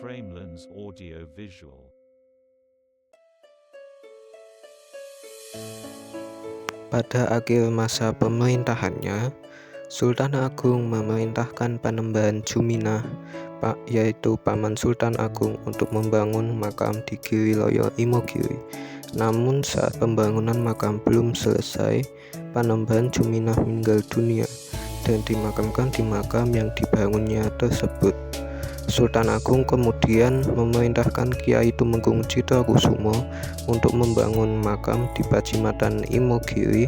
Framelens Audio Visual. Pada akhir masa pemerintahannya, Sultan Agung memerintahkan Panembahan Juminah, yaitu Paman Sultan Agung, untuk membangun makam di Giriloyo Imogiri. Namun saat pembangunan makam belum selesai, Panembahan Juminah meninggal dunia dan dimakamkan di makam yang dibangunnya tersebut. Sultan Agung kemudian memerintahkan Kiai Tumenggung Cittokusumo untuk membangun makam di Pajimatan Imogiri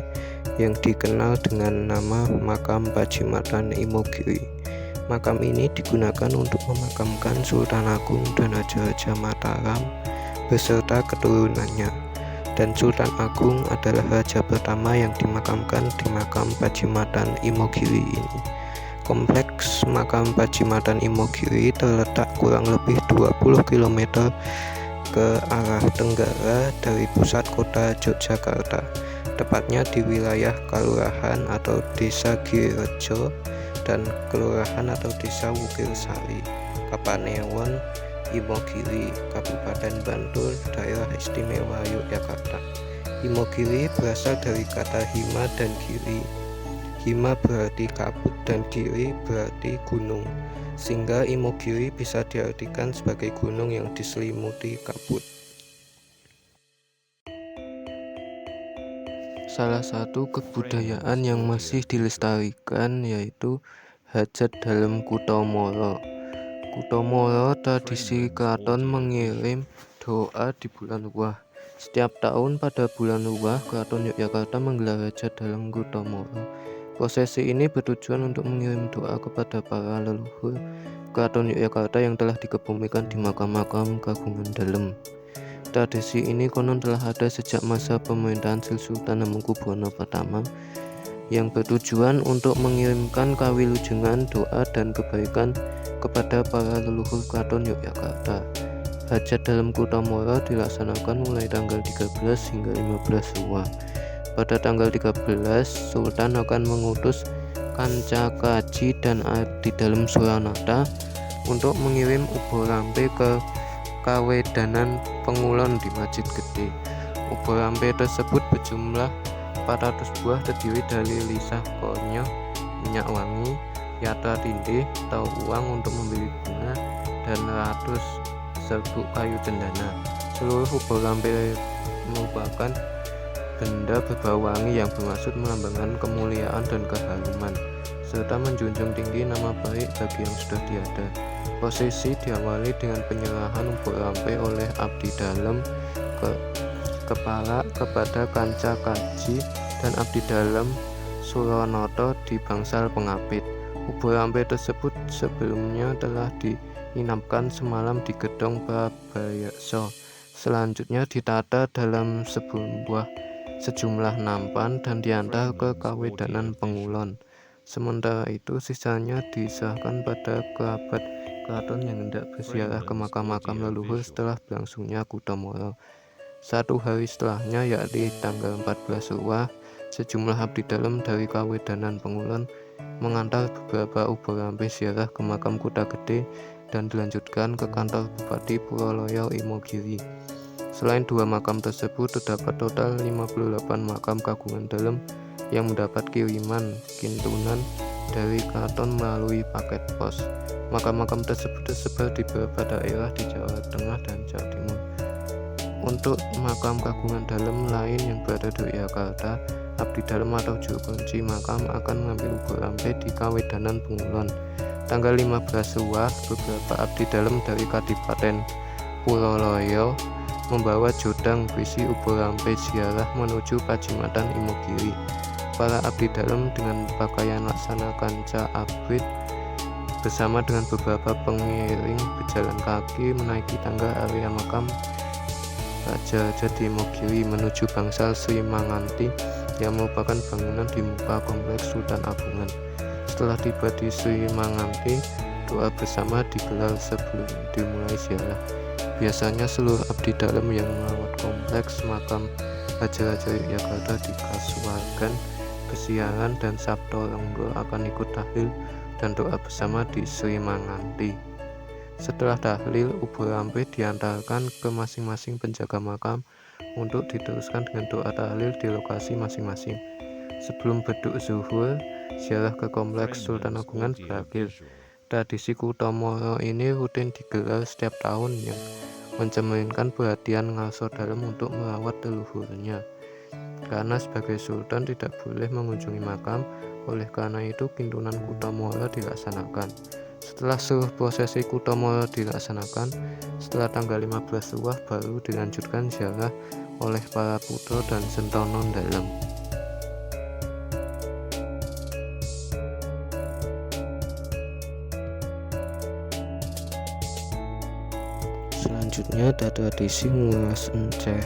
yang dikenal dengan nama Makam Pajimatan Imogiri. Makam ini digunakan untuk memakamkan Sultan Agung dan Raja-Raja Mataram beserta keturunannya, dan Sultan Agung adalah raja pertama yang dimakamkan di makam Pajimatan Imogiri ini. Kompleks makam Pajimatan Imogiri terletak kurang lebih 20 km ke arah tenggara dari pusat kota Yogyakarta, tepatnya di wilayah Kalurahan atau Desa Girirejo dan Kelurahan atau Desa Wukirsari, Kapanewon, Imogiri, Kabupaten Bantul, Daerah Istimewa Yogyakarta. Imogiri berasal dari kata hima dan giri. Hima berarti kabut dan giri berarti gunung, sehingga Imogiri bisa diartikan sebagai gunung yang diselimuti kabut. Salah satu kebudayaan yang masih dilestarikan yaitu hajat dalam Kutomoro. Kutomoro tradisi keraton mengirim doa di bulan Ruah. Setiap tahun pada bulan Ruah, Keraton Yogyakarta menggelar hajat dalam Kutomoro. Prosesi ini bertujuan untuk mengirim doa kepada para leluhur Keraton Yogyakarta yang telah dikebumikan di makam-makam Kagungan Dalem. Tradisi ini konon telah ada sejak masa pemerintahan Sri Sultan Hamengkubuwono pertama, yang bertujuan untuk mengirimkan kawilujengan, doa, dan kebaikan kepada para leluhur Keraton Yogyakarta. Hajat dalam Kutomoro dilaksanakan mulai tanggal 13 hingga 15 Ruah. Pada tanggal 13, Sultan akan mengutus Kanca Kaji dan Abdi Dalem Suranata untuk mengirim ubo rampe ke Kawedanan Pengulon di Masjid Gede. Ubo rampe tersebut berjumlah 400 buah, terdiri dari lisah konyo, minyak wangi, yatra tindih, atau uang untuk membeli bunga, dan 100 serbuk kayu cendana. Seluruh ubo rampe merupakan benda berbau wangi yang bermaksud melambangkan kemuliaan dan keharuman, serta menjunjung tinggi nama baik bagi yang sudah tiada. Prosesi diawali dengan penyerahan ubo rampe oleh Abdi Dalem kepala kepada Kanca Kaji dan Abdi Dalem Suronoto di bangsal pengapit. Ubo rampe tersebut sebelumnya telah diinapkan semalam di gedung Prabayaksa. Selanjutnya ditata dalam sejumlah nampan dan diantar ke Kawedanan Pengulon. Sementara itu sisanya diserahkan pada kerabat keraton yang hendak berziarah ke makam-makam leluhur setelah berlangsungnya Kutomoro. 1 hari setelahnya, yakni tanggal 14 Ruah, sejumlah abdi dalem dari Kawedanan Pengulon mengantar beberapa ubo rampe ziarah ke makam Kuta Gede dan dilanjutkan ke kantor Bupati Puroloyo Imogiri. Selain 2 makam tersebut, terdapat total 58 makam Kagungan Dalem yang mendapat kiriman kintunan dari keraton melalui paket pos. Makam-makam tersebut tersebar di beberapa daerah di Jawa Tengah dan Jawa Timur. Untuk makam Kagungan Dalem lain yang berada di Yogyakarta, Abdi Dalem atau juru kunci makam akan mengambil ubo rampe di Kawedanan Pengulon. Tanggal 15 Ruah, beberapa abdi dalem dari Kadipaten Puroloyo membawa jodang berisi ubo rampe ziarah menuju Pajimatan Imogiri. Para abdi dalem dengan pakaian laksana kanca abrit bersama dengan beberapa pengiring berjalan kaki menaiki tangga area makam Raja-Raja di Imogiri menuju bangsal Sri Manganti yang merupakan bangunan di muka kompleks Sultan Agungan. Setelah tiba di Sri Manganti, doa bersama digelar sebelum dimulai ziarah. Biasanya seluruh abdi dalem yang melawat kompleks makam Raja-Raja Yogyakarta di Kasuwargan, Besiaran, dan Sabto Renggo akan ikut tahlil dan doa bersama di Sri Manganti. Setelah tahlil, ubur ampih diantarkan ke masing-masing penjaga makam untuk diteruskan dengan doa tahlil di lokasi masing-masing. Sebelum beduk zuhur, ziarah ke kompleks Sultan Agungan berakhir. Tradisi Kutomoro ini rutin digelar setiap tahun yang mencerminkan perhatian Ngarso Dalem untuk merawat leluhurnya. Karena sebagai sultan tidak boleh mengunjungi makam, oleh karena itu kintunan Kutomoro dilaksanakan. Setelah seluruh prosesi Kutomoro dilaksanakan, setelah tanggal 15 Ruah baru dilanjutkan ziarah oleh para putra dan Sentono Dalem. Selanjutnya ada tradisi ngulas enceh.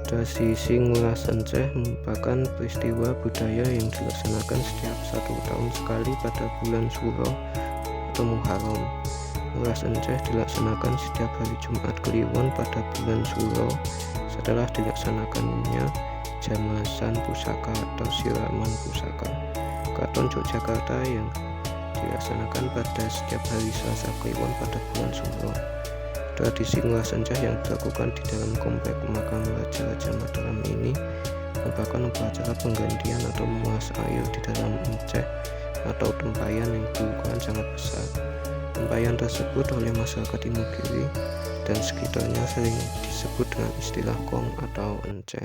Tradisi ngulas enceh merupakan peristiwa budaya yang dilaksanakan setiap 1 tahun sekali pada bulan Suro atau Muharram. Ngulas enceh dilaksanakan setiap hari Jumat Kliwon pada bulan Suro. Setelah dilaksanakannya jamasan pusaka atau siraman pusaka Keraton Yogyakarta yang dilaksanakan pada setiap hari Selasa Kliwon pada bulan Suro. Tradisi ngulas enceh yang dilakukan di dalam komplek makam Raja-Raja Mataram ini merupakan upacara penggantian atau mengulas air di dalam enceh atau tempayan yang berukuran sangat besar. Tempayan tersebut oleh masyarakat Imogiri dan sekitarnya sering disebut dengan istilah kong atau enceh.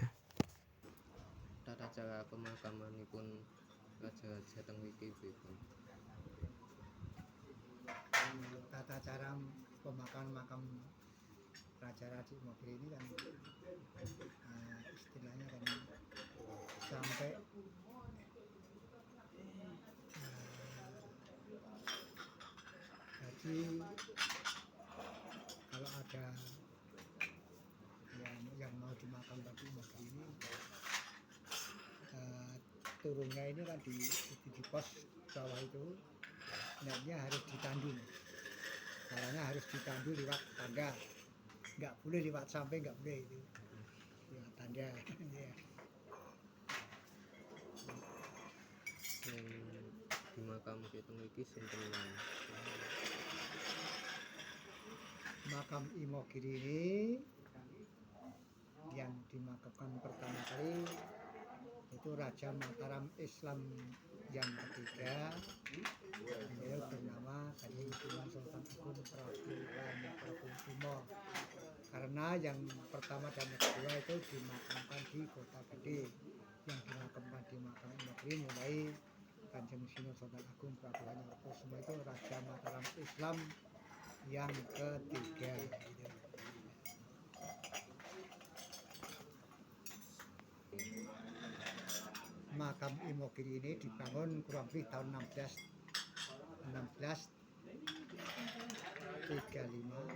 Tata cara pemakamanipun raja-raja teng mriki pripun? Tata cara pemakaman makam raja-raja Imogiri ini kan istilahnya kan sampai jadi kalau ada yang mau dimakam bagi Imogiri ini turunnya ini kan di pos bawah itu naiknya harus ditandu, caranya harus ditandu lewat tangga, nggak boleh lewat samping, nggak boleh itu lewat tangga. Yang di makam kita mriki sinten wae? Makam Imogiri ini yang dimakamkan pertama kali itu Raja Mataram Islam yang ketiga, beliau bernama Kanjeng Sunan Sultan Agung Prabu. Karena yang pertama dan yang kedua itu dimakamkan di Kota Gede, yang dimakamkan di makam Imogiri mulai Kanjeng Sunan Sultan Agung Prabu semua itu Raja Mataram Islam yang ketiga. Makam Imogiri ini dibangun kurang lebih tahun 1635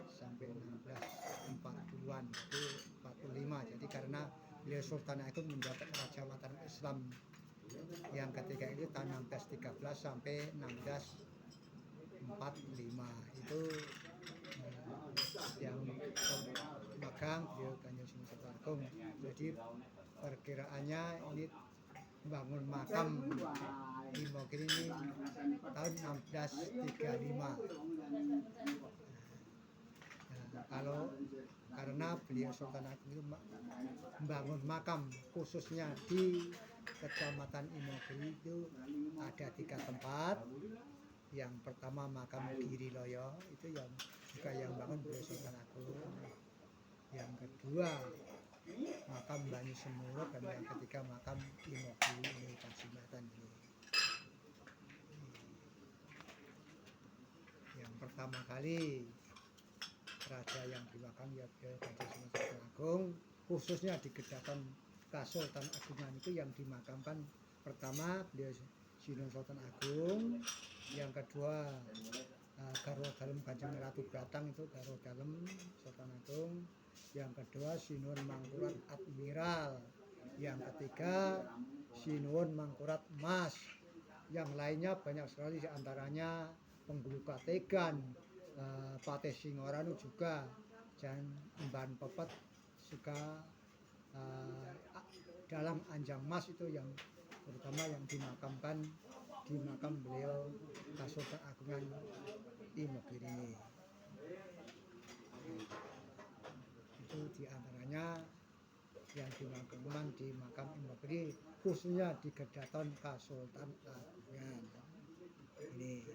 sampai 1640-an, jadi 45. Jadi karena beliau Sultan Agung menjabat Raja Mataram Islam yang ketiga itu tahun 1613 sampai 1645 itu yang megang beliau Kanjeng Sunan Sultan Agung. Jadi perkiraannya ini bangun makam Imogiri ini tahun 1635. Kalau karena beliau Sultan Agung itu membangun makam khususnya di Kecamatan Imogiri itu ada 3 tempat. Yang pertama makam Giriloyo itu yang juga yang bangun beliau Sultan Agung. Yang kedua makam Banyu Semurut, dan yang ketiga makam Imogiri ini Pacimbatan ini. Yang pertama kali raja yang dimakam ya Kanjeng Sunan Sultan Agung, khususnya di Kecamatan Kasultan Agungan itu yang dimakamkan pertama beliau Sunan Sultan Agung, yang kedua Garwa Dalem Kanjeng Ratu Batang itu Garwa Dalem Sultan Agung, yang kedua Sinuhun Mangkurat Admiral, yang ketiga Sinuhun Mangkurat Mas, yang lainnya banyak sekali, diantaranya Penggulu Kategan, Patih Singoranu juga, dan Mban Pepet juga dalam Anjang Mas itu yang terutama yang dimakamkan di makam beliau Kasultan Agungan Imogiri ini. Itu diantaranya yang dimakamkan di makam Imam Bakri, khususnya di Gedaton Kasultan Agungan. Ini